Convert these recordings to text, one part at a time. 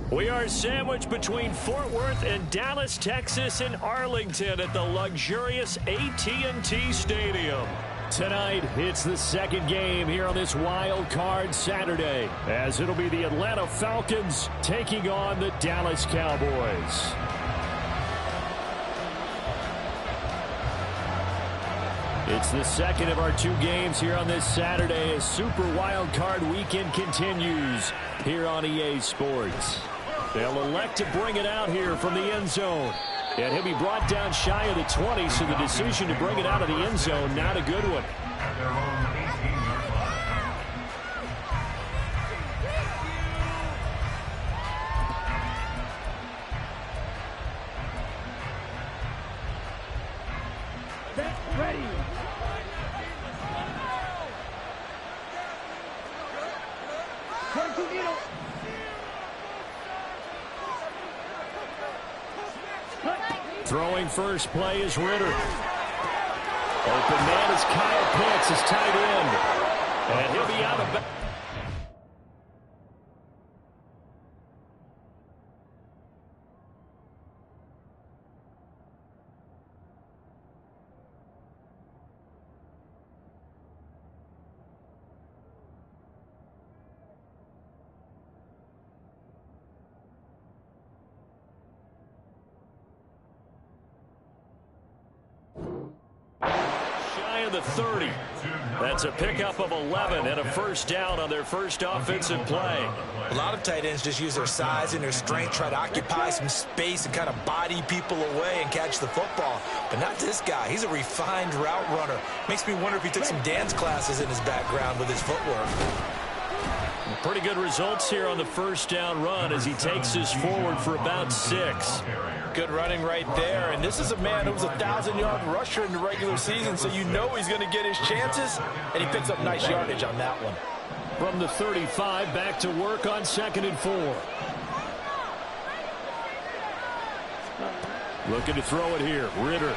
We are sandwiched between Fort Worth and Dallas, Texas, and Arlington at the luxurious AT&T Stadium. Tonight, it's the second game here on this wild card Saturday, as it'll be the Atlanta Falcons taking on the Dallas Cowboys. It's the second of our two games here on this Saturday as Super Wild Card Weekend continues here on EA Sports. They'll elect to bring it out here from the end zone. And he'll be brought down shy of the 20, so the decision to bring it out of the end zone, not a good one. Ready. Throwing first play is Ritter. Open man is Kyle Pitts, his tight end. And he'll be out of bounds. The 30. That's a pickup of 11 and a first down on their first offensive play. A lot of tight ends just use their size and their strength, try to occupy some space and kind of body people away and catch the football. But not this guy. He's a refined route runner. Makes me wonder if he took some dance classes in his background with his footwork. Pretty good results here on the first down run as he takes us forward for about 6. Good running right there, and this is a man who was a 1,000-yard rusher in the regular season, so you know he's going to get his chances, and he picks up nice yardage on that one. From the 35, back to work on 2nd and 4. Looking to throw it here, Ritter.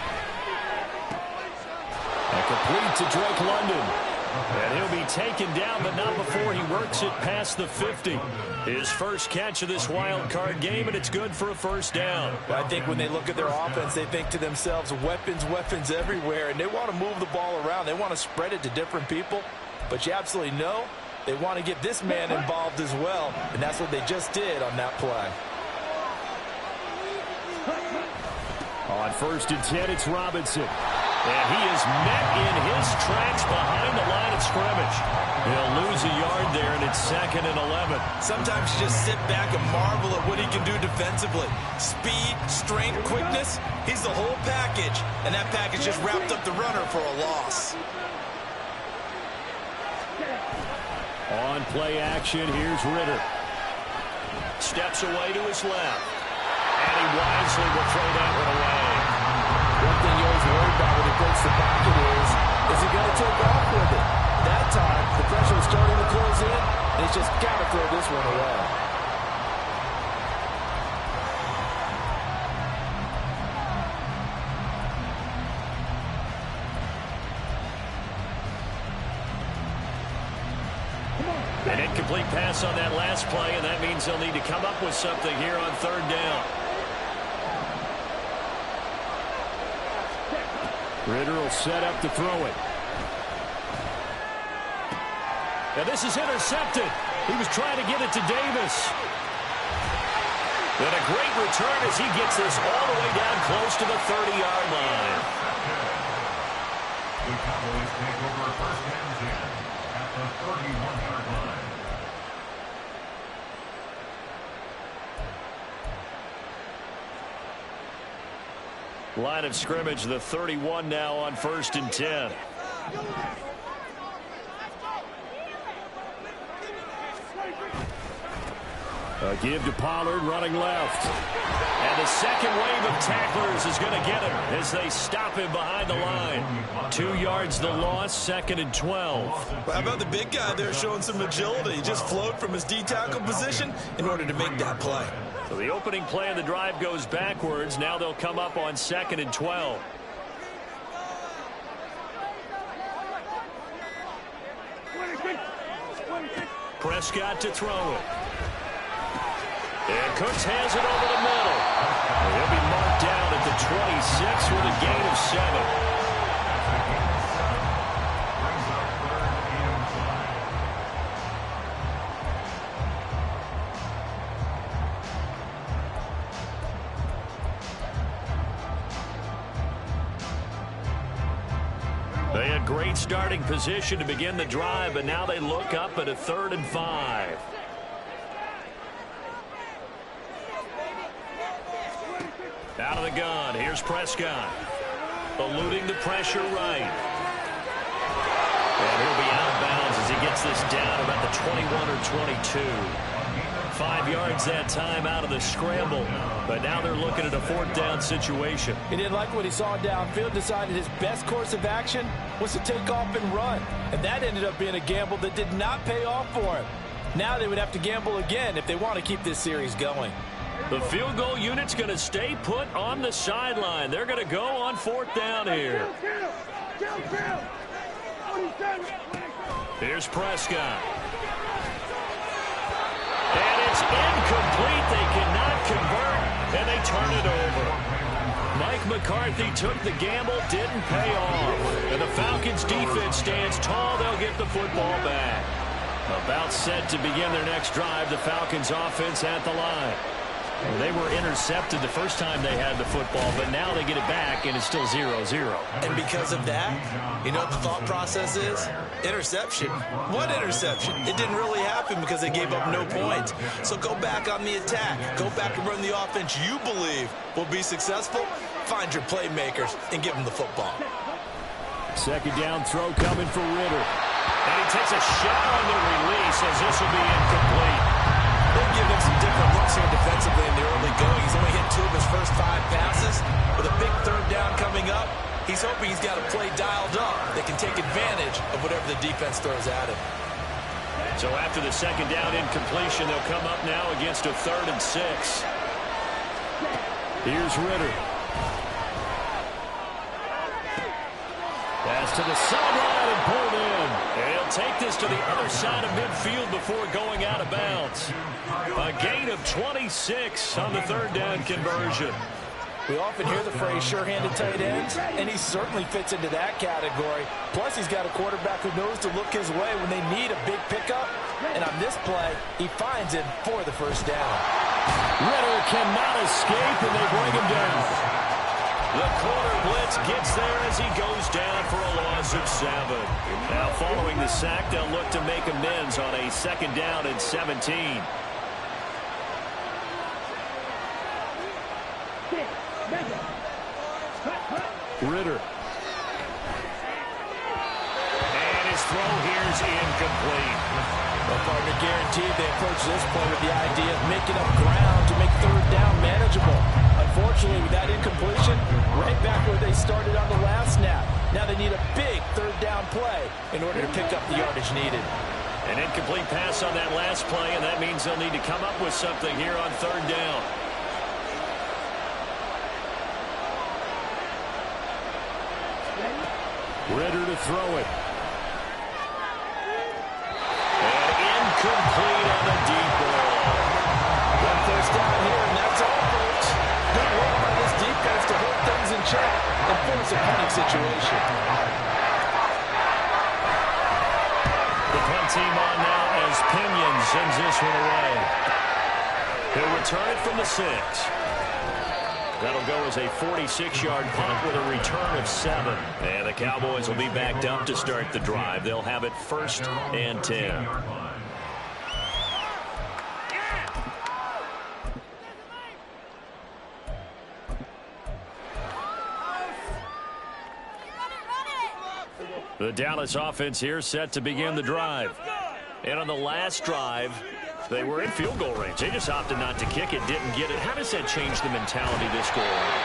And complete to Drake London. And he'll be taken down, but not before he works it past the 50. His first catch of this wild card game, and it's good for a first down. Well, I think when they look at their offense, they think to themselves, weapons, weapons everywhere, and they want to move the ball around. They want to spread it to different people, but you absolutely know they want to get this man involved as well, and that's what they just did on that play. On 1st and 10, it's Robinson. And he is met in his tracks behind the line of scrimmage. He'll lose a yard there, and it's 2nd and 11. Sometimes you just sit back and marvel at what he can do defensively. Speed, strength, quickness, he's the whole package. And that package just wrapped up the runner for a loss. On play action, here's Ritter. Steps away to his left. And he wisely will throw that one away. One thing you always worry about when he breaks the pocket is he going to take off with it? That time, the pressure is starting to close in, and he's just got to throw this one away. An incomplete pass on that last play, and that means they'll need to come up with something here on 3rd down. Ritter will set up to throw it. Now this is intercepted. He was trying to get it to Davis. And a great return as he gets this all the way down close to the 30-yard line. The Cowboys take over 1st and 10 at the 31-yard line. Line of scrimmage, the 31 now on 1st and 10. A give to Pollard running left. And the second wave of tacklers is going to get him as they stop him behind the line. 2 yards the loss, 2nd and 12. Well, how about the big guy there showing some agility? He just flowed from his D-tackle position in order to make that play. So the opening play of the drive goes backwards. Now they'll come up on 2nd and 12. Prescott to throw it. And Cooks has it over the middle. And he'll be marked down at the 26 with a gain of 7. They had great starting position to begin the drive, but now they look up at a 3rd and 5. Out of the gun, here's Prescott. Eluding the pressure right. And he'll be out of bounds as he gets this down about the 21 or 22. 5 yards that time out of the scramble. But now they're looking at a 4th down situation. He didn't like what he saw downfield, decided his best course of action was to take off and run. And that ended up being a gamble that did not pay off for him. Now they would have to gamble again if they want to keep this series going. The field goal unit's going to stay put on the sideline. They're going to go on 4th down here. Here's Prescott. And it's incomplete. They cannot convert, and they turn it over. Mike McCarthy took the gamble, didn't pay off. And the Falcons' defense stands tall. They'll get the football back. About set to begin their next drive, the Falcons' offense at the line. Well, they were intercepted the first time they had the football, but now they get it back, and it's still 0-0. And because of that, you know what the thought process is? Interception. What interception? It didn't really happen because they gave up no points. So go back on the attack. Go back and run the offense you believe will be successful. Find your playmakers and give them the football. 2nd down throw coming for Ritter. And he takes a shot on the release as this will be incomplete. They'll give him some different looks here defensively in the early going. He's only hit 2 of his first 5 passes. With a big 3rd down coming up, he's hoping he's got a play dialed up that can take advantage of whatever the defense throws at him. So after the 2nd down incompletion, they'll come up now against a 3rd and 6. Here's Ritter. Pass to the sideline and pulled in. And he'll take this to the other side of midfield before going out of bounds. A gain of 26 on the 3rd down conversion. We often hear the phrase sure-handed tight ends, and he certainly fits into that category. Plus, he's got a quarterback who knows to look his way when they need a big pickup. And on this play, he finds him for the 1st down. Ritter cannot escape, and they bring him down. The corner blitz gets there as he goes down for a loss of 7. Now, following the sack, they'll look to make amends on a 2nd down and 17. Ritter. And his throw here is incomplete. Well, partner, guaranteed they approach this play with the idea of making up ground to make 3rd down manageable. Unfortunately, with that incompletion, right back where they started on the last snap. Now they need a big 3rd down play in order to pick up the yardage needed. An incomplete pass on that last play, and that means they'll need to come up with something here on 3rd down. Ritter to throw it. And incomplete on the deep ball. 1 first down here, and that's all, folks. Good work by this defense to hold things in check and force a punting situation. The punt team on now as Pinion sends this one away. He'll return it from the 6. That'll go as a 46-yard punt with a return of 7. And the Cowboys will be backed up to start the drive. They'll have it 1st and 10. The Dallas offense here set to begin the drive. And on the last drive, they were in field goal range. They just opted not to kick it, didn't get it. How does that change the mentality this go around?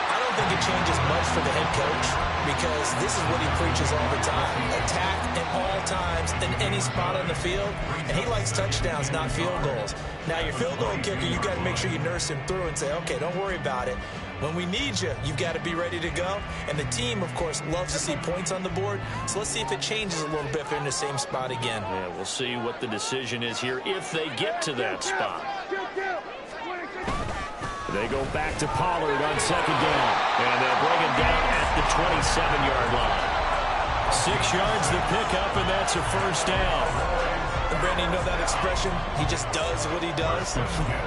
I don't think it changes much for the head coach because this is what he preaches all the time. Attack at all times in any spot on the field, and he likes touchdowns, not field goals. Now, your field goal kicker, you've got to make sure you nurse him through and say, okay, don't worry about it. When we need you, you've got to be ready to go. And the team, of course, loves to see points on the board. So let's see if it changes a little bit if they're in the same spot again. Yeah, we'll see what the decision is here if they get to that spot. They go back to Pollard on second down. And they'll bring him down at the 27-yard line. 6 yards the pickup, and that's a first down. And Brandon, you know that expression? He just does what he does.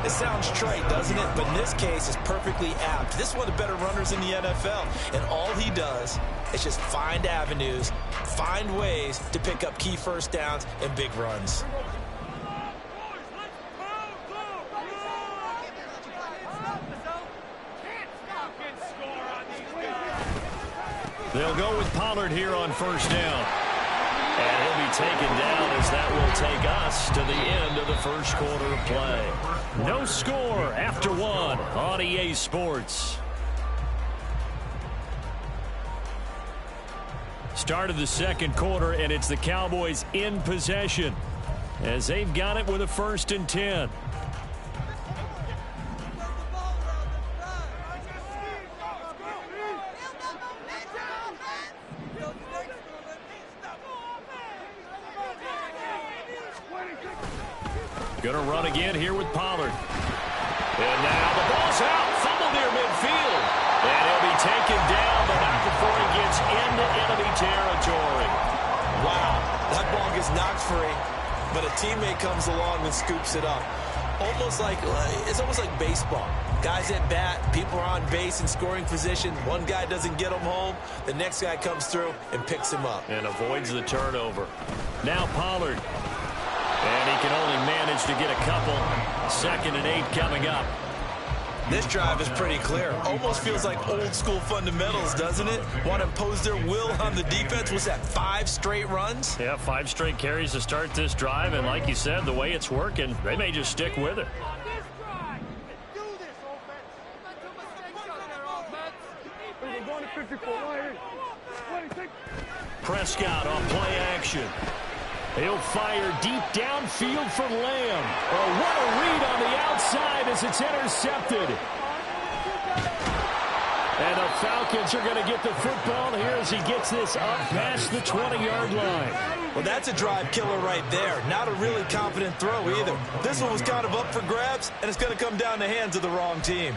It sounds trite, doesn't it? But in this case, it's perfectly apt. This is one of the better runners in the NFL. And all he does is just find avenues, find ways to pick up key first downs and big runs. They'll go with Pollard here on first down. And he'll be taken down as that will take us to the end of the first quarter of play. No score after 1 on EA Sports. Start of the second quarter, and it's the Cowboys in possession as they've got it with a 1st and 10. Going to run again here with Pollard. And now the ball's out. Fumble near midfield. And he'll be taken down, but not before he gets into enemy territory. Wow, that ball gets knocked free, but a teammate comes along and scoops it up. It's almost like baseball. Guys at bat, people are on base in scoring position. One guy doesn't get him home. The next guy comes through and picks him up. And avoids the turnover. Now Pollard. And he can only manage to get a couple. 2nd and 8 coming up. This drive is pretty clear. Almost feels like old school fundamentals, doesn't it? Want to impose their will on the defense. Was that 5 straight runs? Yeah, 5 straight carries to start this drive. And like you said, the way it's working, they may just stick with it. Prescott on play action. He'll fire deep downfield for Lamb. Oh, what a read on the outside as it's intercepted. And the Falcons are going to get the football here as he gets this up past the 20-yard line. Well, that's a drive killer right there. Not a really confident throw either. This one was kind of up for grabs, and it's going to come down the hands of the wrong team.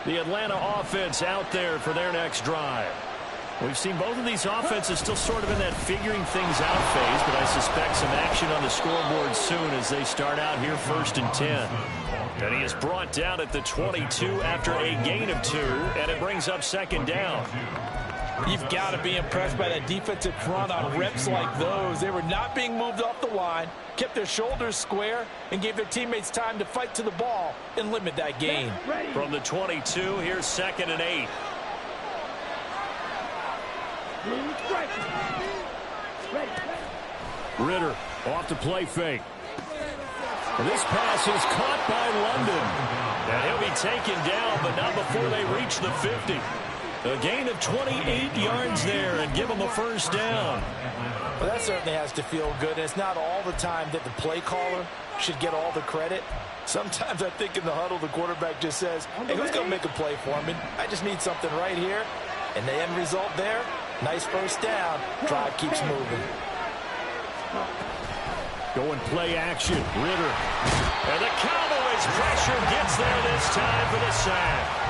The Atlanta offense out there for their next drive. We've seen both of these offenses still sort of in that figuring things out phase, but I suspect some action on the scoreboard soon as they start out here 1st and 10. And he is brought down at the 22 after a gain of 2, and it brings up 2nd down. You've got to be impressed by that defensive front on reps like those. They were not being moved off the line, kept their shoulders square, and gave their teammates time to fight to the ball and limit that gain. From the 22, here's 2nd and 8. Ritter off the play fake. And this pass is caught by London. And he'll be taken down, but not before they reach the 50. A gain of 28 yards there and give them a 1st down. Well, that certainly has to feel good. And it's not all the time that the play caller should get all the credit. Sometimes I think in the huddle, the quarterback just says, hey, who's going to make a play for me? I just need something right here. And the end result there, nice 1st down. Drive keeps moving. Going play action, Ritter. And the Cowboys pressure gets there this time for the sack.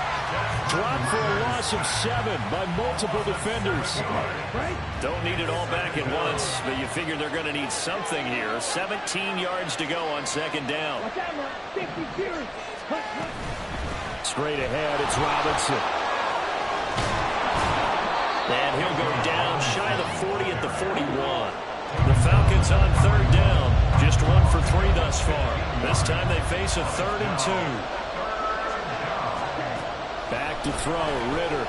Dropped for a loss of 7 by multiple defenders. Don't need it all back at once, but you figure they're going to need something here. 17 yards to go on 2nd down. Straight ahead, it's Robinson. And he'll go down shy of the 40 at the 41. The Falcons on 3rd down. Just 1 for 3 thus far. This time they face a 3rd and 2. Back to throw, Ritter.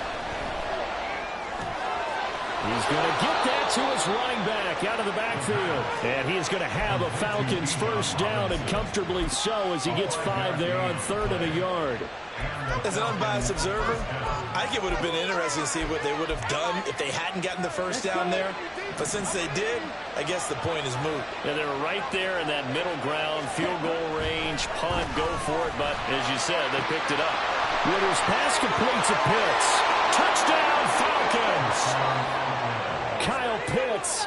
He's going to get that to his running back out of the backfield. And he is going to have a Falcons 1st down, and comfortably so, as he gets 5 there on 3rd and a yard. As an unbiased observer, I think it would have been interesting to see what they would have done if they hadn't gotten the 1st down there. But since they did, I guess the point is moot. Yeah, they were right there in that middle ground, field goal range, punt, go for it. But as you said, they picked it up. Ritter's pass completes a Pitts. Touchdown, Falcons! Kyle Pitts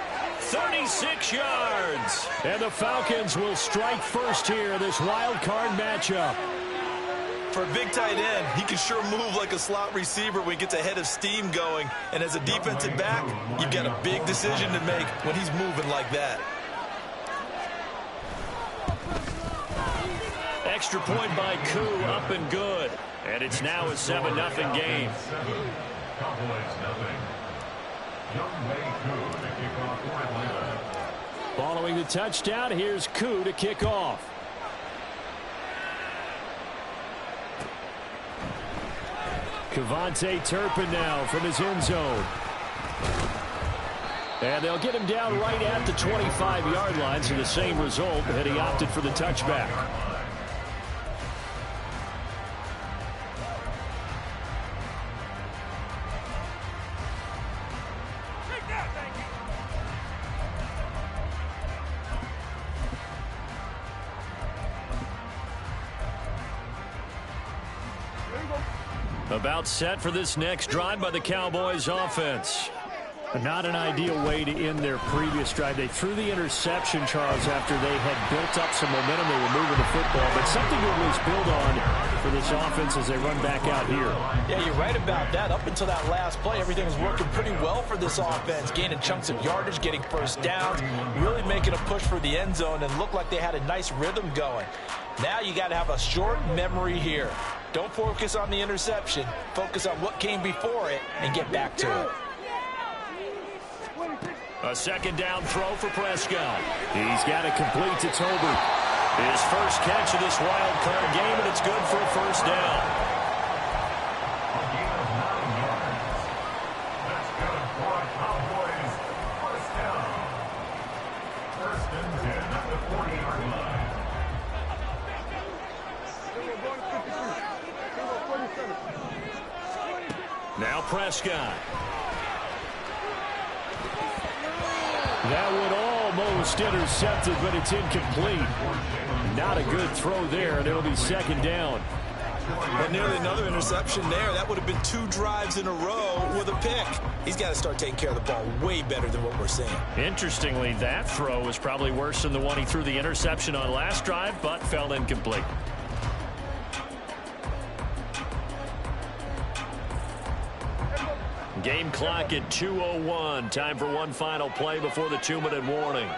And the Falcons will strike first here, this wild card matchup. For a big tight end, he can sure move like a slot receiver when he gets a head of steam going. And as a defensive back, you've got a big decision to make when he's moving like that. Extra point by Koo, up and good. And it's now a 7-0 game. Cowboys nothing. Young Wei Koo to kick off for Atlanta. Following the touchdown, here's Koo to kick off. Kevontae Turpin now from his end zone. And they'll get him down right at the 25-yard line, so the same result, and he opted for the touchback. About set for this next drive by the Cowboys offense. Not an ideal way to end their previous drive. They threw the interception, Charles, after they had built up some momentum. They were moving the football, but something to at least build on for this offense as they run back out here. Yeah, you're right about that. Up until that last play, everything was working pretty well for this offense. Gaining chunks of yardage, getting first downs, really making a push for the end zone, and looked like they had a nice rhythm going. Now you got to have a short memory here. Don't focus on the interception. Focus on what came before it and get back to it. A second down throw for Prescott. He's got it complete to Tolbert. His first catch of this wild card game, and it's good for a first down. A gain of 9 yards. That's good for a Cowboys first down. First and 10 at the 40-yard line. Now Prescott. That would almost intercepted, but it's incomplete. Not a good throw there, and it'll be second down. But nearly another interception there. That would have been 2 drives in a row with a pick. He's got to start taking care of the ball way better than what we're seeing. Interestingly, that throw was probably worse than the one he threw the interception on last drive, but fell incomplete. Game clock at 2:01. Time for one final play before the 2-minute warning.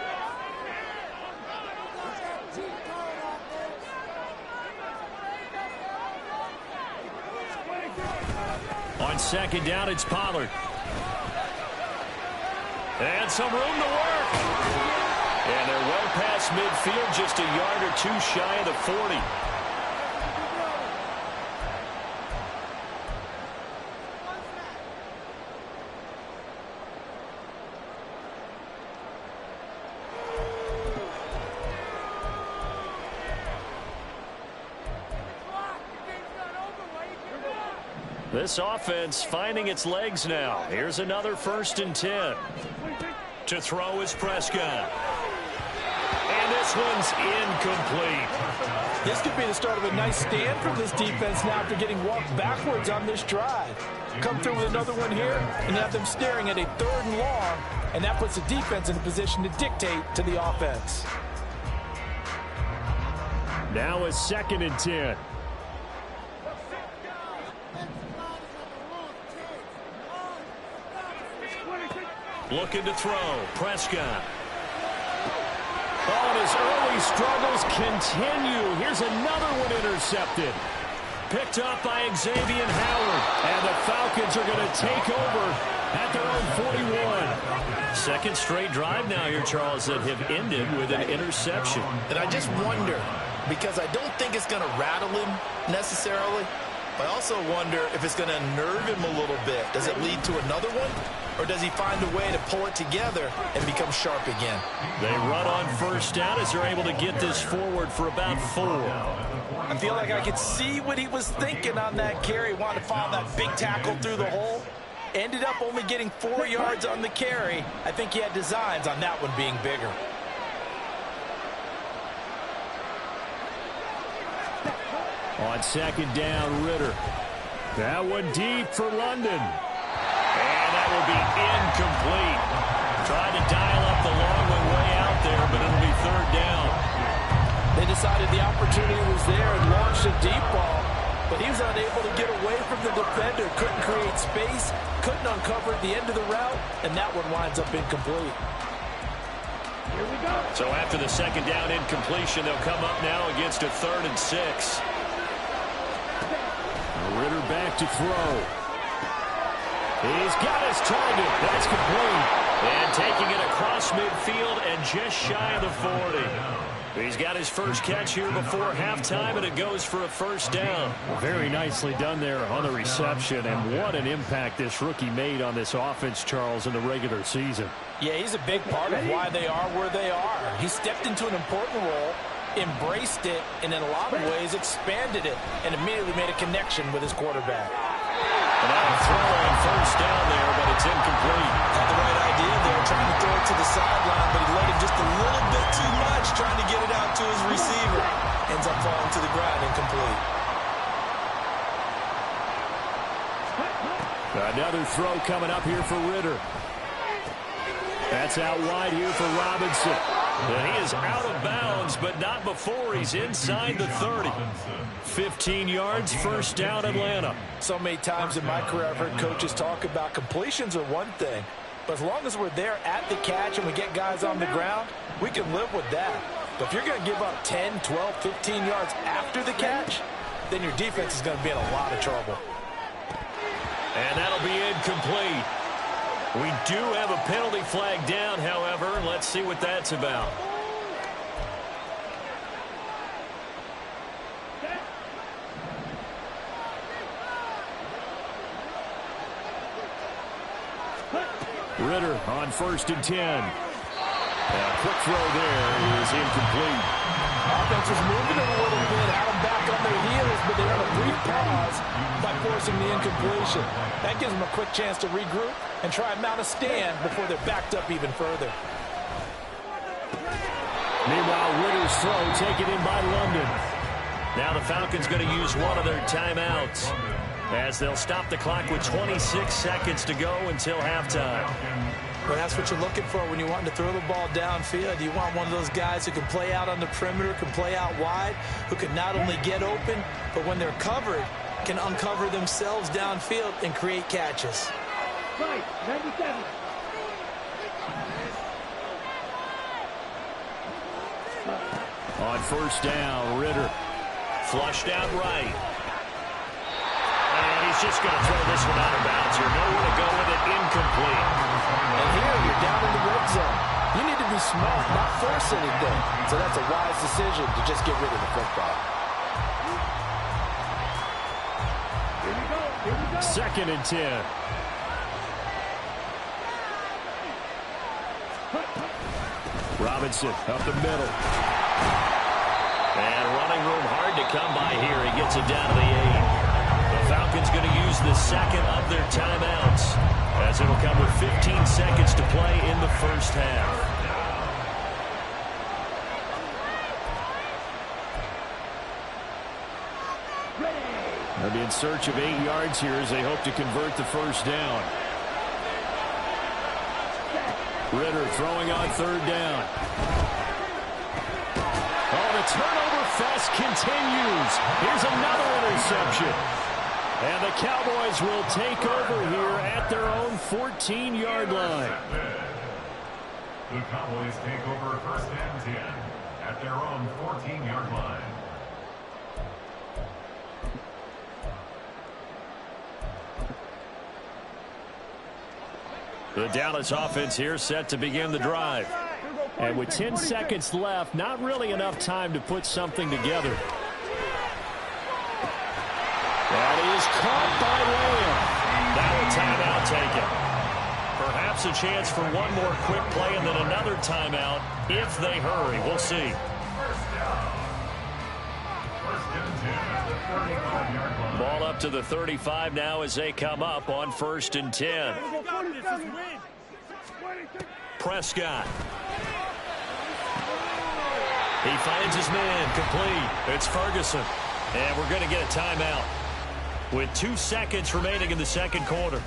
On second down, it's Pollard. And some room to work. And they're well past midfield, just a yard or 2 shy of the 40. This offense finding its legs now. Here's another 1st and 10. To throw is Prescott. And this one's incomplete. This could be the start of a nice stand from this defense now after getting walked backwards on this drive. Come through with another one here and have them staring at a 3rd and long, and that puts the defense in a position to dictate to the offense. Now a 2nd and 10. Looking to throw. Prescott. Oh, and his early struggles continue. Here's another one intercepted. Picked up by Xavier Howard. And the Falcons are going to take over at their own 41. Second straight drive now here, Charles, that have ended with an interception. And I just wonder, because I don't think it's going to rattle him necessarily, I also wonder if it's going to unnerve him a little bit. Does it lead to another one? Or does he find a way to pull it together and become sharp again? They run on first down as they're able to get this forward for about 4. I feel like I could see what he was thinking on that carry. Wanted to follow that big tackle through the hole. Ended up only getting 4 yards on the carry. I think he had designs on that one being bigger. On second down, Ritter. That one deep for London. And that will be incomplete. Tried to dial up the long one way out there, but it'll be third down. They decided the opportunity was there and launched a deep ball, but he was unable to get away from the defender, couldn't create space, couldn't uncover at the end of the route, and that one winds up incomplete. Here we go. So after the second down incompletion, they'll come up now against a 3rd and 6. Ritter back to throw. He's got his target. That's complete. And taking it across midfield and just shy of the 40. He's got his first catch here before halftime, and it goes for a first down. Very nicely done there on the reception, and what an impact this rookie made on this offense, Charles, in the regular season. Yeah, he's a big part of why they are where they are. He stepped into an important role, embraced it, and in a lot of ways expanded it, and immediately made a connection with his quarterback. And now a throw on first down there, but it's incomplete. Had the right idea there, trying to throw it to the sideline, but he let it just a little bit too much, trying to get it out to his receiver. Ends up falling to the ground, incomplete. Another throw coming up here for Ritter. That's out wide here for Robinson. And he is out of bounds, but not before he's inside the 30. 15 yards, first down, Atlanta. So many times in my career I've heard coaches talk about completions are one thing, but as long as we're there at the catch and we get guys on the ground, we can live with that. But if you're going to give up 10, 12, 15 yards after the catch, then your defense is going to be in a lot of trouble. And that'll be incomplete. We do have a penalty flag down, however. Let's see what that's about. Ritter on 1st and 10. A quick throw there is incomplete. Offense is moving it a little bit, had them back on their heels, but they had a brief pause by forcing the incompletion. That gives them a quick chance to regroup and try and mount a stand before they're backed up even further. Meanwhile, Ritter's throw taken in by London. Now the Falcons going to use one of their timeouts as they'll stop the clock with 26 seconds to go until halftime. But that's what you're looking for when you want to throw the ball downfield. You want one of those guys who can play out on the perimeter, can play out wide, who can not only get open, but when they're covered, can uncover themselves downfield and create catches. Right, 97. On first down, Ritter flushed out right. And he's just going to throw this one out of bounds here. Nowhere to go with it, incomplete. And here, you're down in the red zone. You need to be smart, not force anything. So that's a wise decision to just get rid of the football. Here we go. Here we go. 2nd and 10. Robinson up the middle. And running room hard to come by here. He gets it down to the 8. The Falcons going to use the second of their timeouts, as it'll come with 15 seconds to play in the first half. They'll be in search of 8 yards here as they hope to convert the first down. Ritter throwing on 3rd down. Oh, the turnover fest continues. Here's another interception. And the Cowboys will take over here at their own 14-yard line. The Cowboys take over 1st and 10 at their own 14-yard line. The Dallas offense here set to begin the drive. And with 10 seconds left, not really enough time to put something together. That is caught by Lamb. Now a timeout taken. Perhaps a chance for one more quick play and then another timeout if they hurry. We'll see. First down. 1st and 10 at the 35-yard line. Ball up to the 35 now as they come up on 1st and 10. Prescott. He finds his man, complete. It's Ferguson. And we're going to get a timeout with 2 seconds remaining in the second quarter.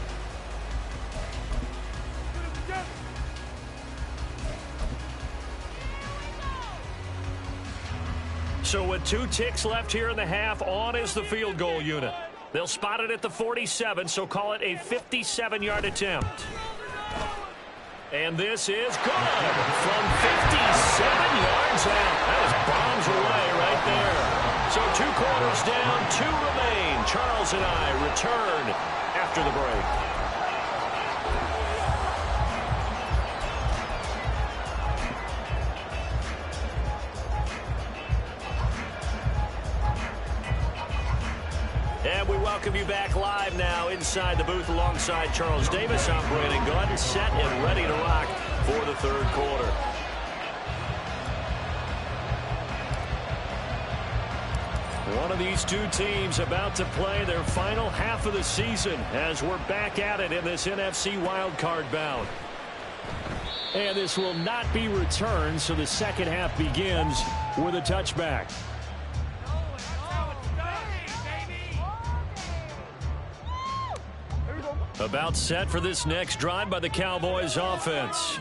So with 2 ticks left here in the half, on is the field goal unit. They'll spot it at the 47, so call it a 57-yard attempt. And this is good from 57 yards out. That was bombs away right there. So 2 quarters down, 2 remain. Charles and I return after the break. And we welcome you back live now inside the booth alongside Charles Davis. I'm Brandon Gaudin, set and ready to rock for the 3rd quarter. One of these 2 teams about to play their final half of the season as we're back at it in this NFC wildcard bout. And this will not be returned, so the second half begins with a touchback. About set for this next drive by the Cowboys offense.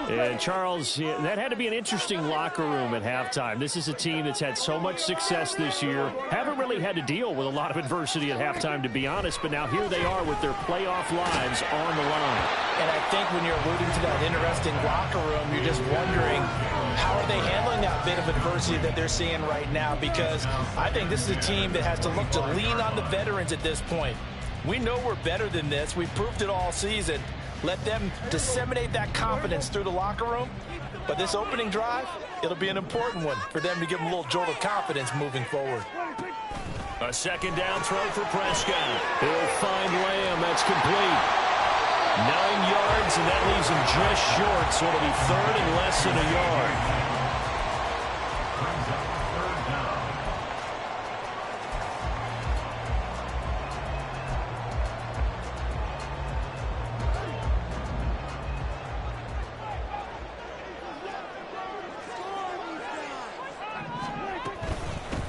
And Charles, that had to be an interesting locker room at halftime. This is a team that's had so much success this year. Haven't really had to deal with a lot of adversity at halftime, to be honest, but now here they are with their playoff lives on the line. And I think when you're alluding to that interesting locker room, you're just wondering how are they handling that bit of adversity that they're seeing right now, because I think this is a team that has to look to lean on the veterans at this point. We know we're better than this. We've proved it all season. Let them disseminate that confidence through the locker room. But this opening drive, it'll be an important one for them to give them a little jolt of confidence moving forward. A 2nd down throw for Prescott. He'll find Lamb. That's complete. 9 yards, and that leaves him just short, so it'll be 3rd and less than a yard.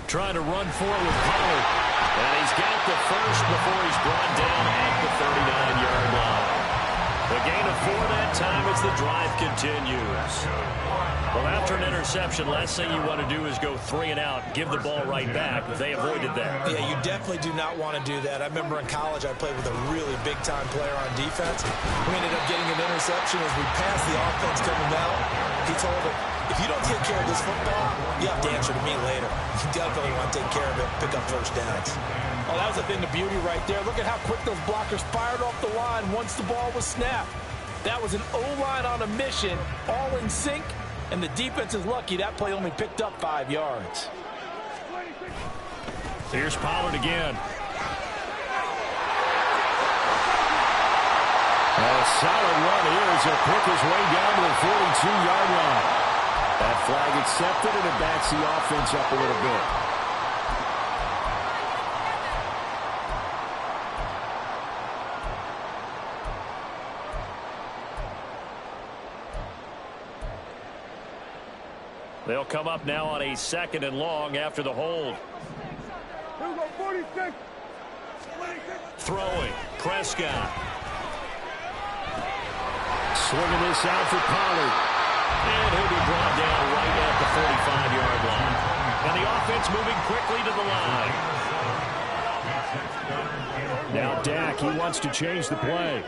Trying to run for it with Pollard. And he's got the first before he's brought down at the 39-yard line. The gain of 4 that time as the drive continues. Well, after an interception, last thing you want to do is go 3 and out, give the ball right back. They avoided that. Yeah, you definitely do not want to do that. I remember in college I played with a really big-time player on defense. We ended up getting an interception as we passed the offense coming out. He told him, if you don't take care of this football, you have to answer to me later. You definitely want to take care of it, pick up first downs. Oh, that was a thing of beauty right there. Look at how quick those blockers fired off the line once the ball was snapped. That was an O-line on a mission, all in sync, and the defense is lucky that play only picked up 5 yards. Here's Pollard again. A solid run here as he'll pick his way down to the 42-yard line. That flag accepted, and it backs the offense up a little bit. They'll come up now on a 2nd and long after the hold. Here we go, 46. Throwing, Prescott. Swinging this out for Pollard. And he'll be brought down right at the 45-yard line. And the offense moving quickly to the line. Now Dak, he wants to change the play.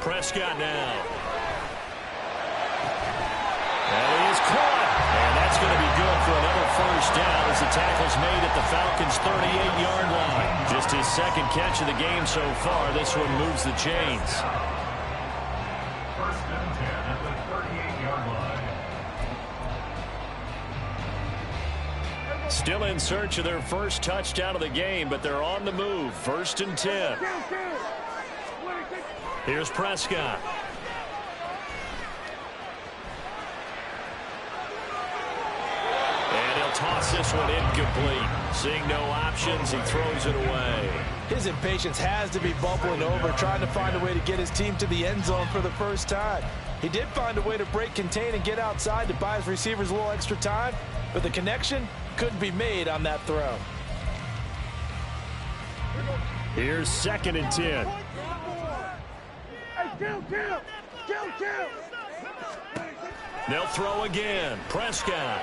Prescott now. That is caught. And that's going to be good for another first down as the tackle's made at the Falcons' 38-yard line. Just his 2nd catch of the game so far. This one moves the chains. 1st and 10 at the 38-yard line. Still in search of their first touchdown of the game, but they're on the move. 1st and 10. Here's Prescott. And he'll toss this one incomplete. Seeing no options, he throws it away. His impatience has to be bubbling over, trying to find a way to get his team to the end zone for the first time. He did find a way to break contain and get outside to buy his receivers a little extra time, but the connection couldn't be made on that throw. Here's 2nd and 10. Hey, kill! They'll throw again. Prescott.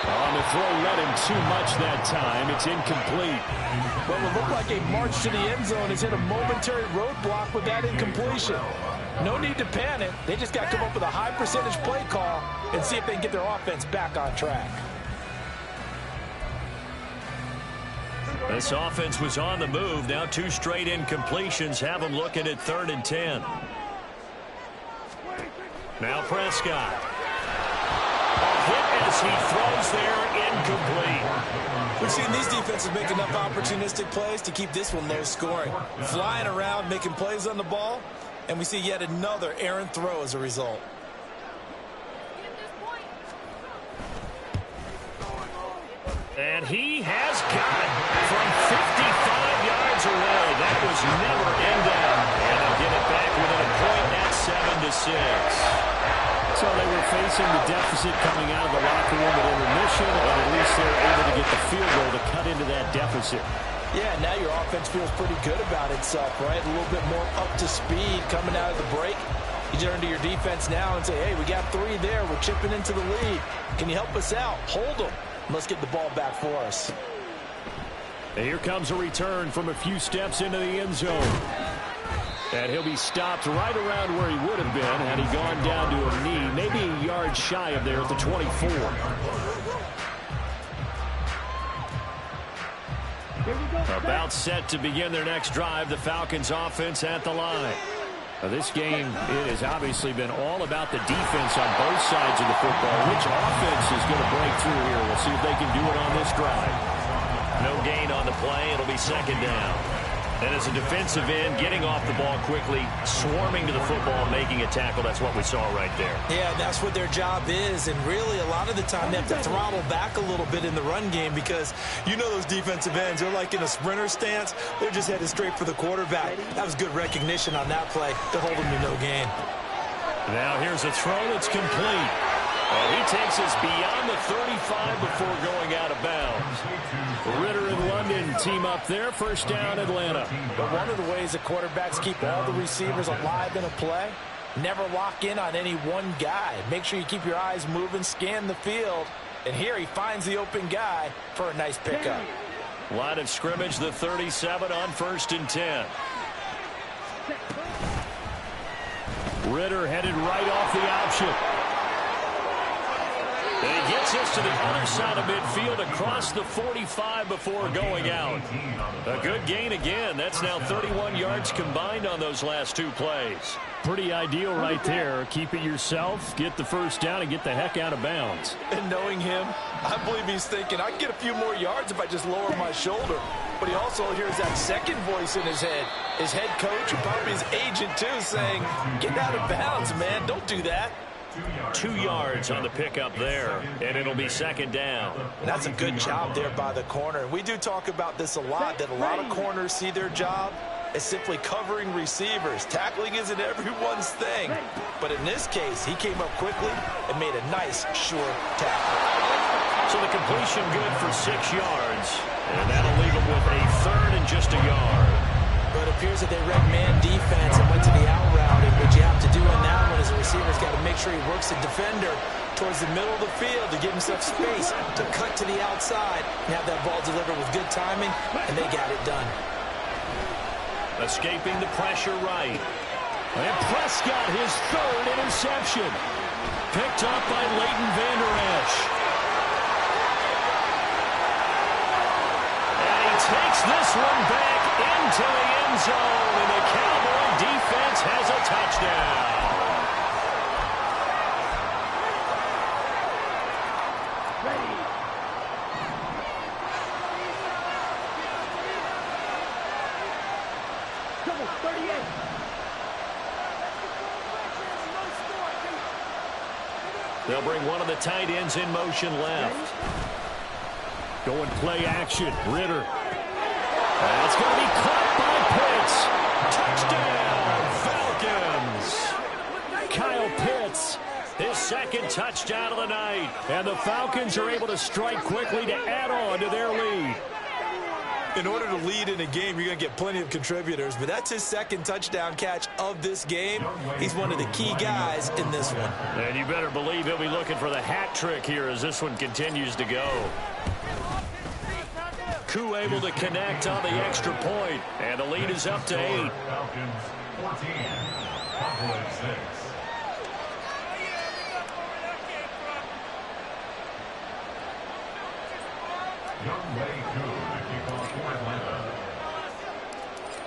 On the throw, led him too much that time. It's incomplete. Well, it looked like a march to the end zone has hit a momentary roadblock with that incompletion. No need to panic. They just got to come up with a high percentage play call and see if they can get their offense back on track. This offense was on the move. Now 2 straight incompletions have them looking at 3rd and 10. Now Prescott. A hit as he throws there, incomplete. We've seen these defenses make enough opportunistic plays to keep this one low scoring. Flying around, making plays on the ball, and we see yet another errant throw as a result. And he has got it from 55 yards away. That was never in down. And they'll get it back within a point at 7-6. So they were facing the deficit coming out of the locker room at intermission, and at least they're able to get the field goal to cut into that deficit. Yeah, now your offense feels pretty good about itself, right? A little bit more up to speed coming out of the break. You turn to your defense now and say, hey, we got 3 there. We're chipping into the lead. Can you help us out? Hold them. Let's get the ball back for us. And here comes a return from a few steps into the end zone. And he'll be stopped right around where he would have been had he gone down to a knee, maybe a yard shy of there at the 24. About set to begin their next drive, the Falcons offense at the line. Now this game, it has obviously been all about the defense on both sides of the football. Which offense is going to break through here? We'll see if they can do it on this drive. No gain on the play. It'll be 2nd down. And as a defensive end, getting off the ball quickly, swarming to the football, making a tackle, that's what we saw right there. Yeah, that's what their job is. And really, a lot of the time, they have to throttle back a little bit in the run game because you know those defensive ends, they're like in a sprinter stance. They're just headed straight for the quarterback. That was good recognition on that play to hold them to no gain. Now here's a throw that's complete. And he takes us beyond the 35 before going out of bounds. Ritter and London team up there. 1st down, Atlanta. But one of the ways the quarterbacks keep all the receivers alive in a play, never lock in on any one guy. Make sure you keep your eyes moving, scan the field. And here he finds the open guy for a nice pickup. Line of scrimmage, the 37 on 1st and 10. Ritter headed right off the option. And he gets us to the other side of midfield across the 45 before going out. A good gain again. That's now 31 yards combined on those last 2 plays. Pretty ideal right there. Keep it yourself, get the 1st down, and get the heck out of bounds. And knowing him, I believe he's thinking, I can get a few more yards if I just lower my shoulder. But he also hears that second voice in his head. His head coach, and probably his agent too, saying, get out of bounds, man. Don't do that. 2 yards on the pickup there, and it'll be 2nd down. That's a good job there by the corner. We do talk about this a lot, that a lot of corners see their job as simply covering receivers. Tackling isn't everyone's thing. But in this case, he came up quickly and made a nice, sure tackle. So the completion good for 6 yards, and that'll leave him with a 3rd and just a yard. But it appears that they read man defense and went to the out route. And what you have to do in that one is the receiver's got to make sure he works the defender towards the middle of the field to give himself space to cut to the outside and have that ball delivered with good timing, and they got it done. Escaping the pressure right. And Prescott, his 3rd interception. Picked up by Leighton Vander Esch. And he takes this one back into the end zone, and the Cowboy defense has a touchdown. They'll bring one of the tight ends in motion left. Going play action. Ritter. That's going to be caught by Pitts. Touchdown, Falcons. Kyle Pitts, his 2nd touchdown of the night. And the Falcons are able to strike quickly to add on to their lead. In order to lead in a game, you're going to get plenty of contributors, but that's his second touchdown catch of this game. He's one of the key guys in this one. And you better believe he'll be looking for the hat trick here as this one continues to go. Koo able to connect on the extra point, and the lead is up to 8. Falcons 14, Cowboys 6.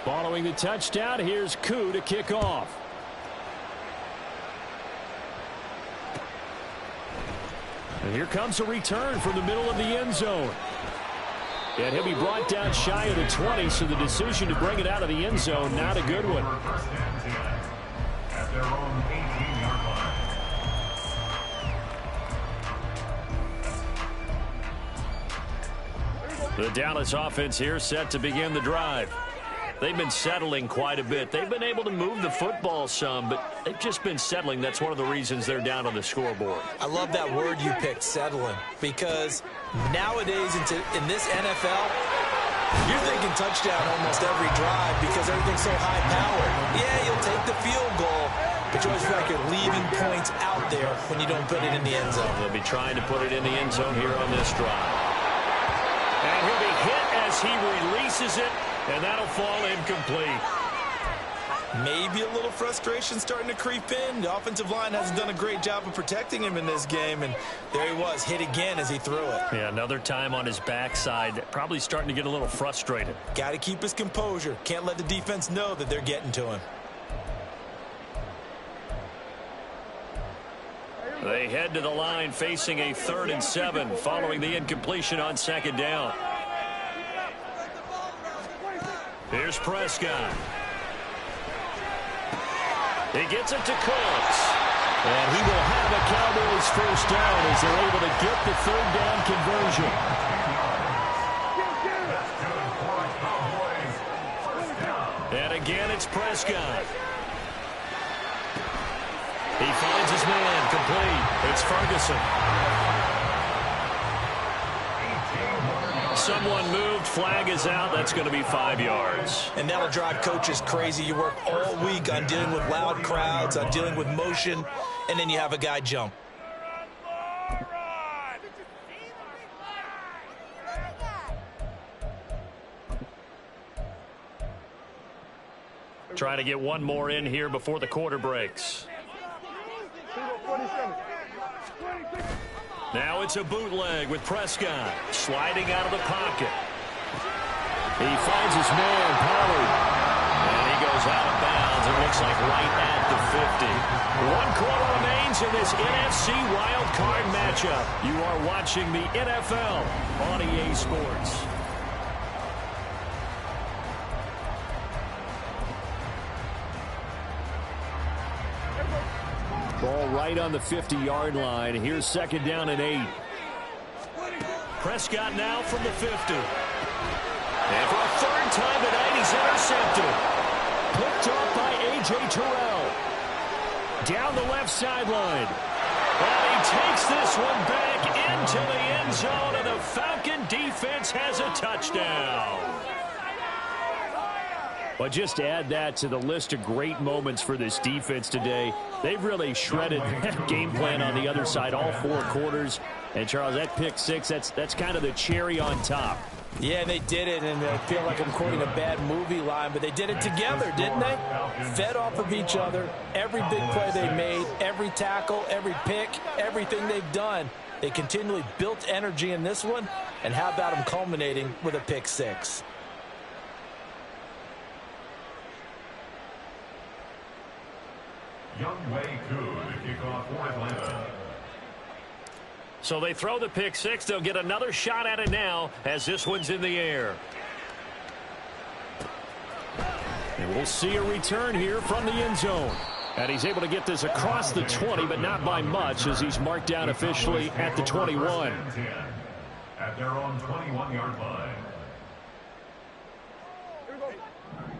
Following the touchdown, here's Koo to kick off. And here comes a return from the middle of the end zone. And he'll be brought down shy of the 20, so the decision to bring it out of the end zone, not a good one. First and 10 at their own 18-yard line. The Dallas offense here set to begin the drive. They've been settling quite a bit. They've been able to move the football some, but they've just been settling. That's one of the reasons they're down on the scoreboard. I love that word you picked, settling, because nowadays in this NFL, you're thinking touchdown almost every drive because everything's so high-powered. Yeah, you'll take the field goal, but you always feel like you're leaving points out there when you don't put it in the end zone. They'll be trying to put it in the end zone here on this drive. And he'll be hit as he releases it, and that'll fall incomplete. Maybe a little frustration starting to creep in. The offensive line hasn't done a great job of protecting him in this game, and there he was, hit again as he threw it. Yeah, another time on his backside, probably starting to get a little frustrated. Got to keep his composure. Can't let the defense know that they're getting to him. They head to the line facing a 3rd and 7 following the incompletion on 2nd down. Here's Prescott. He gets it to Cooks. And he will have a Cowboys first down as they're able to get the 3rd down conversion. And again, it's Prescott. He finds his man complete. It's Ferguson. Someone moved. Flag is out. That's going to be 5 yards. And that'll drive coaches crazy. You work all week on dealing with loud crowds, on dealing with motion, and then you have a guy jump. Trying to get one more in here before the quarter breaks. Now it's a bootleg with Prescott sliding out of the pocket. He finds his man, Pollard. And he goes out of bounds. It looks like right at the 50. 1 quarter remains in this NFC wild card matchup. You are watching the NFL on EA Sports. Ball right on the 50-yard line. Here's 2nd down and 8. Prescott now from the 50. And for a 3rd time tonight, he's intercepted. Picked off by A.J. Terrell. Down the left sideline. And he takes this one back into the end zone, and the Falcon defense has a touchdown. But just add that to the list of great moments for this defense today. They've really shredded that game plan on the other side all 4 quarters. And, Charles, that pick 6, that's kind of the cherry on top. Yeah, they did it, and I feel like I'm quoting a bad movie line, but they did it together, didn't they? Fed off of each other. Every big play they made, every tackle, every pick, everything they've done. They continually built energy in this one, and how about them culminating with a pick 6? Younghoe Koo to kick off for Atlanta. So they throw the pick 6. They'll get another shot at it now as this one's in the air. And we'll see a return here from the end zone. And he's able to get this across the 20, but not by much as he's marked down officially at the 21. At their own 21-yard line.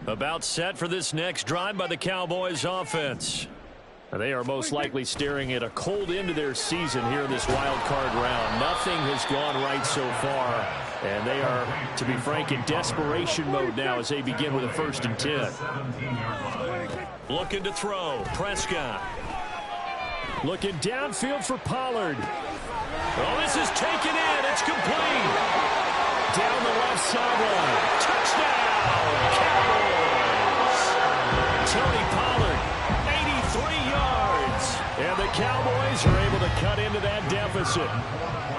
About set for this next drive by the Cowboys offense. They are most likely staring at a cold end to their season here in this wild card round. Nothing has gone right so far And they are, to be frank, in desperation mode now as they begin with a 1st and 10. Looking to throw. Prescott. Looking downfield for Pollard. Oh, this is taken in. It's complete. Down the left sideline. Touchdown, Cowboys. Tony Pollard, 83 yards. And the Cowboys are able to cut into that deficit.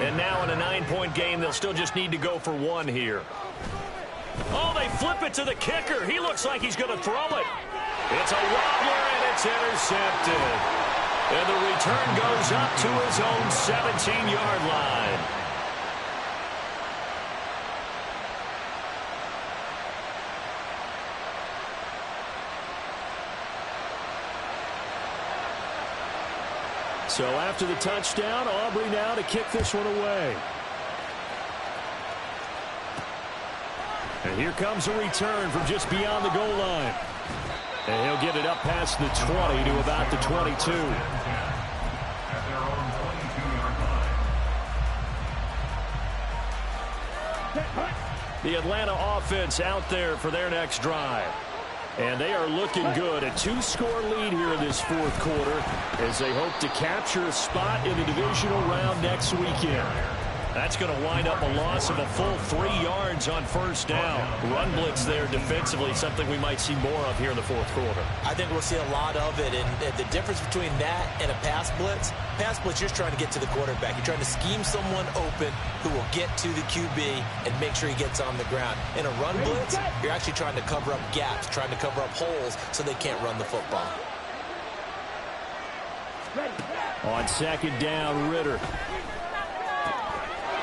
And now in a 9-point game, they'll still just need to go for 1 here. Oh, they flip it to the kicker. He looks like he's going to throw it. It's a wobbler, and it's intercepted. And the return goes up to his own 17-yard line. So after the touchdown, Aubrey now to kick this one away. And here comes a return from just beyond the goal line. And he'll get it up past the 20 to about the 22. The Atlanta offense out there for their next drive. And they are looking good. A 2-score lead here in this 4th quarter as they hope to capture a spot in the divisional round next weekend. That's going to wind up a loss of a full 3 yards on 1st down. Run blitz there defensively, something we might see more of here in the 4th quarter. I think we'll see a lot of it. And the difference between that and a pass blitz, you're trying to get to the quarterback. You're trying to scheme someone open who will get to the QB and make sure he gets on the ground. In a run blitz, you're actually trying to cover up gaps, trying to cover up holes so they can't run the football. On 2nd down, Ritter.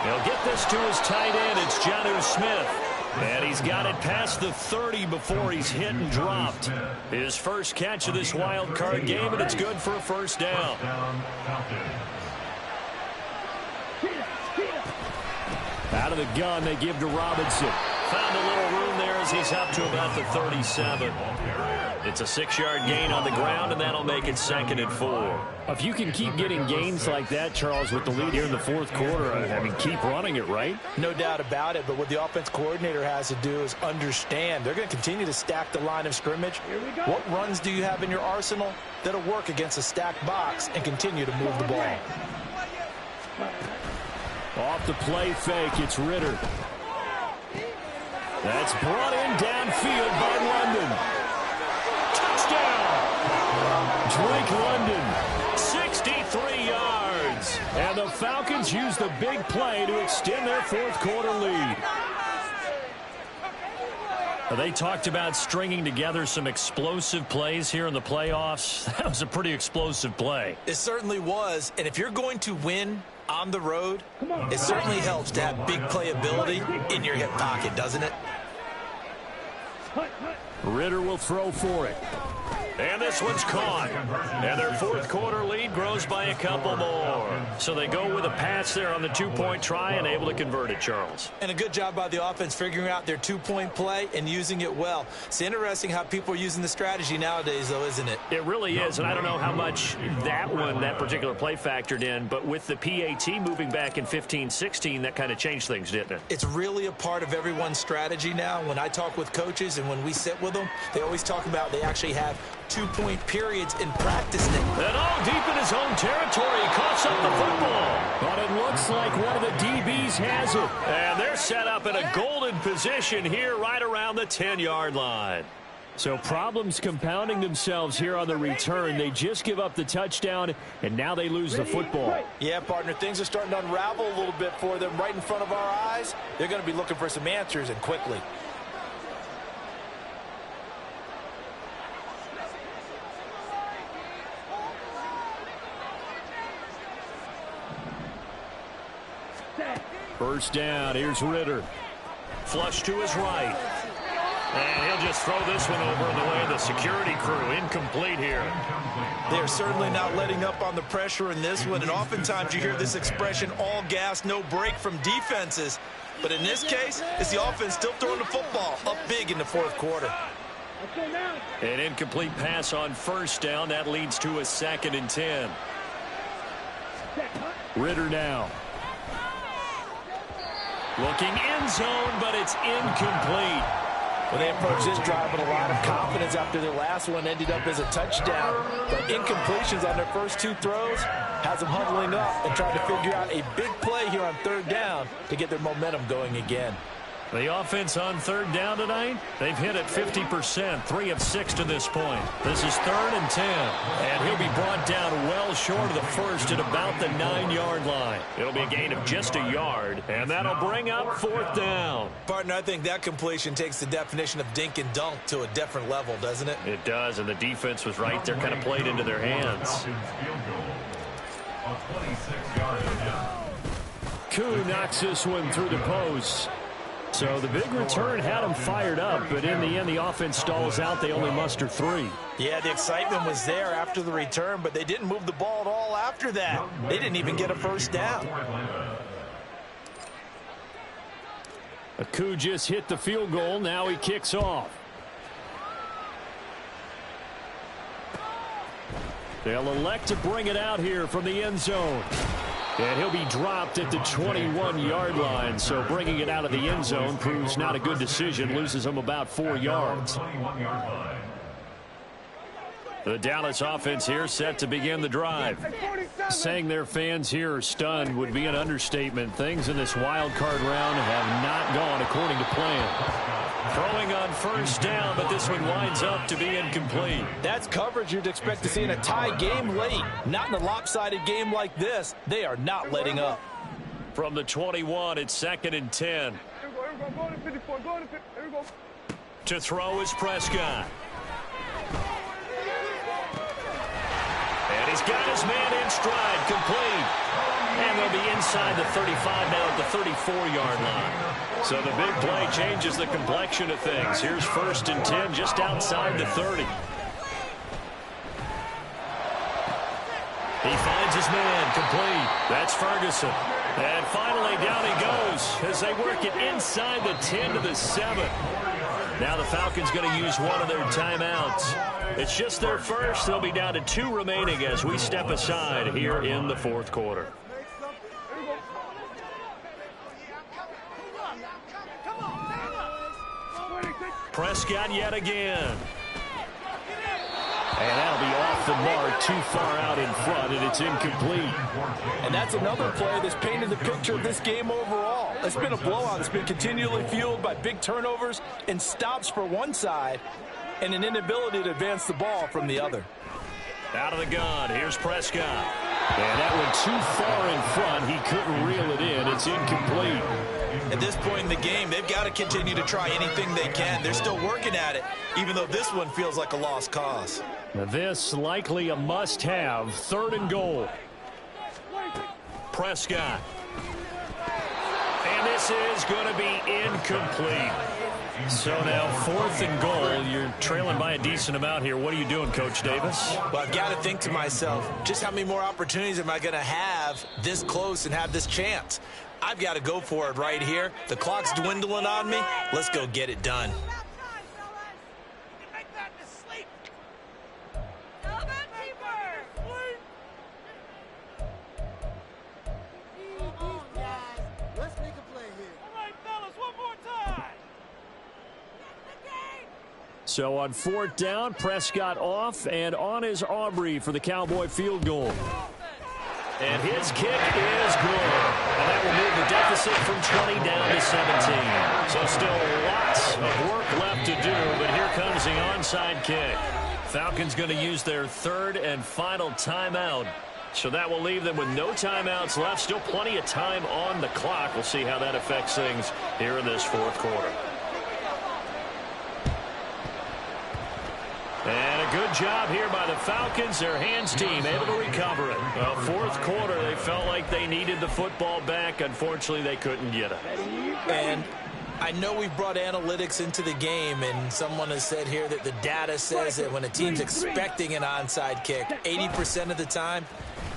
He'll get this to his tight end. It's Jonnu Smith. And he's got it past the 30 before he's hit and dropped. His first catch of this wild card game, and it's good for a 1st down. Out of the gun, they give to Robinson. Found a little room there as he's up to about the 37. It's a 6-yard gain on the ground, and that'll make it 2nd and 4. If you can keep getting gains like that, Charles, with the lead here in the 4th quarter, I mean, keep running it, right? No doubt about it, but what the offense coordinator has to do is understand they're going to continue to stack the line of scrimmage. What runs do you have in your arsenal that'll work against a stacked box and continue to move the ball? Off the play fake, it's Ritter. That's brought in downfield by London. Drake London, 63 yards. And the Falcons use the big play to extend their 4th quarter lead. They talked about stringing together some explosive plays here in the playoffs. That was a pretty explosive play. It certainly was. And if you're going to win on the road, it certainly helps to have big playability in your hip pocket, doesn't it? Ritter will throw for it. And this one's caught. And their 4th quarter lead grows by a couple more. So they go with a pass there on the 2-point try and able to convert it, Charles. And a good job by the offense figuring out their 2-point play and using it well. It's interesting how people are using the strategy nowadays, though, isn't it? It really is, and I don't know how much that particular play factored in, but with the PAT moving back in 15-16, that kind of changed things, didn't it? It's really a part of everyone's strategy now. When I talk with coaches and when we sit with them, they always talk about they actually have 2-point periods in practice now. And all deep in his own territory, he coughs up the football. But it looks like one of the DBs has it. And they're set up in a golden position here right around the 10-yard line. So problems compounding themselves here on the return. They just give up the touchdown, and now they lose the football. Yeah, partner, things are starting to unravel a little bit for them right in front of our eyes. They're going to be looking for some answers, and quickly. First down, here's Ritter. Flush to his right. And he'll just throw this one over in the way of the security crew. Incomplete here. They're certainly not letting up on the pressure in this one. And oftentimes you hear this expression, all gas, no break from defenses. But in this case, it's the offense still throwing the football up big in the 4th quarter. An incomplete pass on first down. That leads to a 2nd and 10. Looking end zone, but it's incomplete. Well, they approached this drive with a lot of confidence after their last one ended up as a touchdown. But incompletions on their first two throws has them huddling up and trying to figure out a big play here on third down to get their momentum going again. The offense on third down tonight, they've hit it 50%, 3 of 6 to this point. This is 3rd and 10, and he'll be brought down well short of the first at about the 9-yard line. It'll be a gain of just a yard, and that'll bring up 4th down. Partner, I think that completion takes the definition of dink and dunk to a different level, doesn't it? It does, and the defense was right there, kind of played into their hands. Koo knocks this one through the post. So the big return had them fired up, but in the end, the offense stalls out. They only muster 3. Yeah, the excitement was there after the return, but they didn't move the ball at all after that. They didn't even get a first down. Koo just hit the field goal. Now he kicks off. They'll elect to bring it out here from the end zone. And he'll be dropped at the 21-yard line, so bringing it out of the end zone proves not a good decision, loses him about 4 yards. The Dallas offense here set to begin the drive. Saying their fans here are stunned would be an understatement. Things in this wild card round have not gone according to plan. Throwing on first down, but this one winds up to be incomplete. That's coverage you'd expect to see in a tie game late. Not in a lopsided game like this. They are not letting up. From the 21, it's 2nd and 10. To throw is Prescott. And he's got his man in stride, complete. And they'll be inside the 35 now at the 34-yard line. So the big play changes the complexion of things. Here's 1st and 10 just outside the 30. He finds his man, complete. That's Ferguson. And finally down he goes as they work it inside the 10 to the 7. Now the Falcons going to use one of their timeouts. It's just their first. They'll be down to 2 remaining as we step aside here in the 4th quarter. Prescott yet again. And that'll be off the mark, too far out in front, and it's incomplete. And that's another play that's painted the picture of this game overall. It's been a blowout. It's been continually fueled by big turnovers and stops for one side and an inability to advance the ball from the other. Out of the gun, here's Prescott. And that one too far in front. He couldn't reel it in. It's incomplete. At this point in the game, they've got to continue to try anything they can. They're still working at it, even though this one feels like a lost cause. Now this likely a must-have. 3rd and goal. Prescott. And this is going to be incomplete. So now 4th and goal. You're trailing by a decent amount here. What are you doing, Coach Davis? Well, I've got to think to myself, just how many more opportunities am I going to have this close and have this chance? I've got to go for it right here. The clock's dwindling on me. Let's go get it done. So on 4th down, Prescott off, and on is Aubrey for the Cowboy field goal. And his kick is good. And that will move the deficit from 20 down to 17. So still lots of work left to do, but here comes the onside kick. Falcons going to use their 3rd and final timeout. So that will leave them with no timeouts left. Still plenty of time on the clock. We'll see how that affects things here in this 4th quarter. And a good job here by the Falcons. Their hands team able to recover it. Well, 4th quarter, they felt like they needed the football back. Unfortunately, they couldn't get it. And I know we've brought analytics into the game, and someone has said here that the data says that when a team's expecting an onside kick, 80% of the time,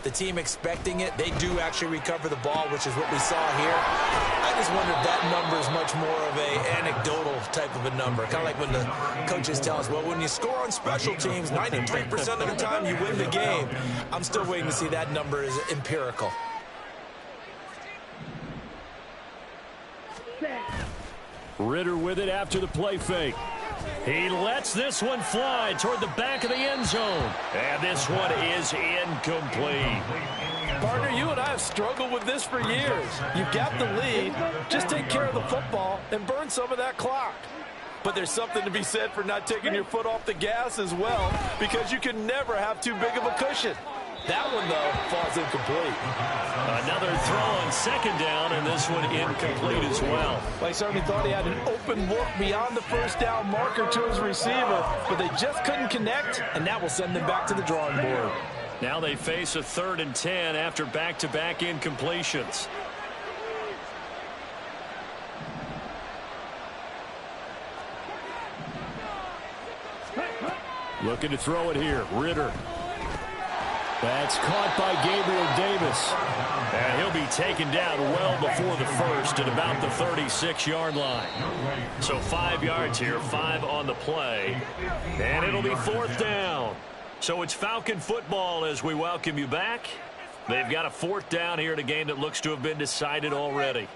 the team expecting it, they do actually recover the ball, which is what we saw here. I just wonder if that number is much more of a anecdotal type of a number. Kind of like when the coaches tell us, well, when you score on special teams, 93% of the time you win the game. I'm still waiting to see that number is empirical. Ritter with it after the play fake. He lets this one fly toward the back of the end zone. And this one is incomplete. Partner, you and I have struggled with this for years. You've got the lead. Just take care of the football and burn some of that clock. But there's something to be said for not taking your foot off the gas as well, because you can never have too big of a cushion. That one, though, falls incomplete. Another throw on second down, and this one incomplete as well. Well, he certainly thought he had an open look beyond the first down marker to his receiver, but they just couldn't connect, and that will send them back to the drawing board. Now they face a 3rd and 10 after back-to-back incompletions. Looking to throw it here. Ritter. That's caught by Gabriel Davis. And he'll be taken down well before the first at about the 36-yard line. So 5 yards here, 5 on the play. And it'll be 4th down. So it's Falcon football as we welcome you back. They've got a 4th down here in a game that looks to have been decided already.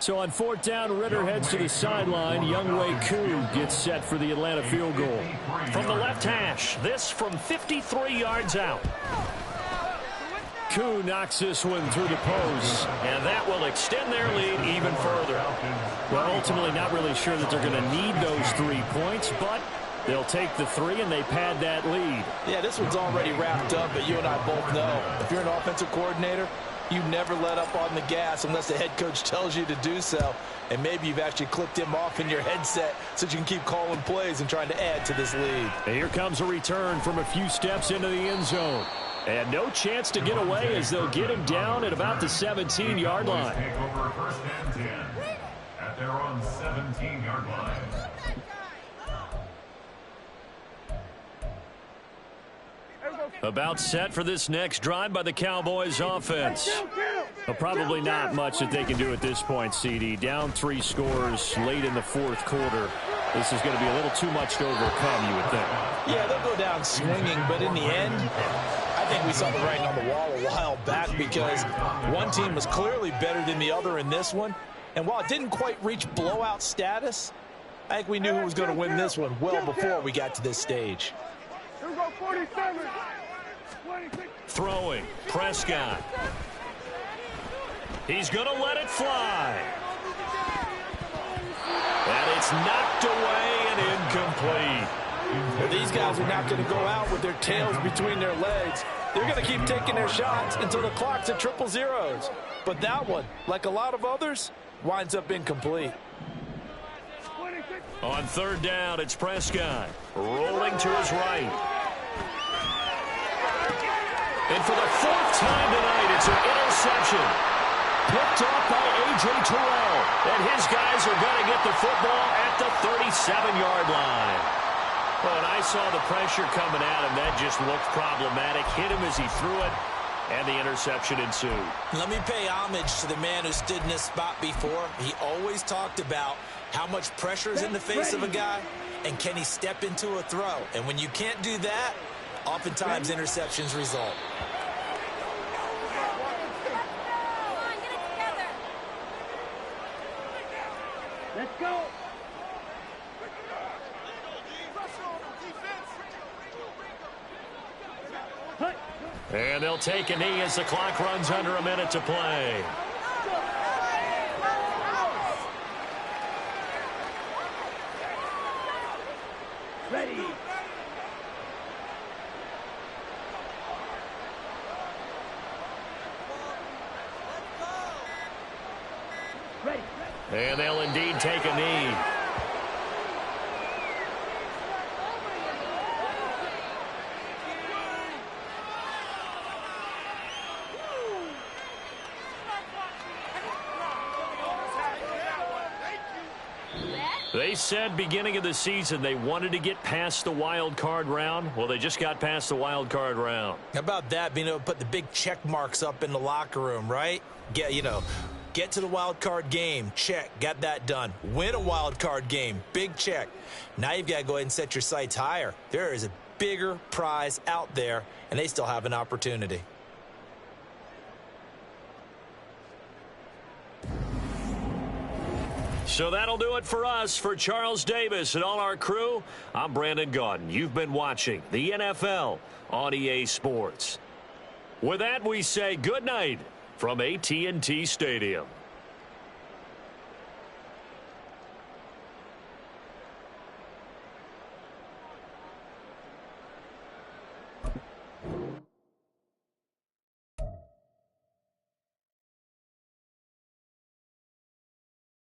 So on 4th down, Ritter heads to the sideline. Younghoe Koo gets set for the Atlanta field goal. From the left hash, this from 53 yards out. Koo knocks this one through the post, and that will extend their lead even further. Well, ultimately not really sure that they're going to need those 3 points, but they'll take the 3 and they pad that lead. Yeah, this one's already wrapped up, but you and I both know if you're an offensive coordinator, you never let up on the gas unless the head coach tells you to do so. And maybe you've actually clicked him off in your headset so you can keep calling plays and trying to add to this lead. And here comes a return from a few steps into the end zone. And no chance to get away as they'll get him down at about the 17-yard line. Take over 1st and 10 at their own 17-yard line. About set for this next drive by the Cowboys offense. Well, probably not much that they can do at this point, CD. Down 3 scores late in the 4th quarter. This is going to be a little too much to overcome, you would think. Yeah, they'll go down swinging, but in the end, I think we saw the writing on the wall a while back because one team was clearly better than the other in this one. And while it didn't quite reach blowout status, I think we knew who was going to win this one well before we got to this stage. Here we go, 47. 26. Throwing. Prescott. He's going to let it fly. And it's knocked away and incomplete. Well, these guys are not going to go out with their tails between their legs. They're going to keep taking their shots until the clock's at 000. But that one, like a lot of others, winds up incomplete. 26. On 3rd down, it's Prescott. Rolling to his right. And for the 4th time tonight, it's an interception. Picked off by A.J. Terrell. And his guys are going to get the football at the 37-yard line. Well, when I saw the pressure coming at him, that just looked problematic. Hit him as he threw it, and the interception ensued. Let me pay homage to the man who stood in this spot before. He always talked about how much pressure is in the face of a guy, and can he step into a throw. And when you can't do that, oftentimes interceptions result. Let's go. And they'll take a knee as the clock runs under a minute to play. Ready. Ready. And they'll indeed take a knee. They said beginning of the season they wanted to get past the wild card round. Well, they just got past the wild card round. How about that, being able to put the big check marks up in the locker room, right? Get to the wild card game, check, got that done. Win a wild card game, big check. Now you've got to go ahead and set your sights higher. There is a bigger prize out there, and they still have an opportunity. So that'll do it for us. For Charles Davis and all our crew, I'm Brandon Gaudin. You've been watching the NFL on EA Sports. With that, we say good night from AT&T Stadium.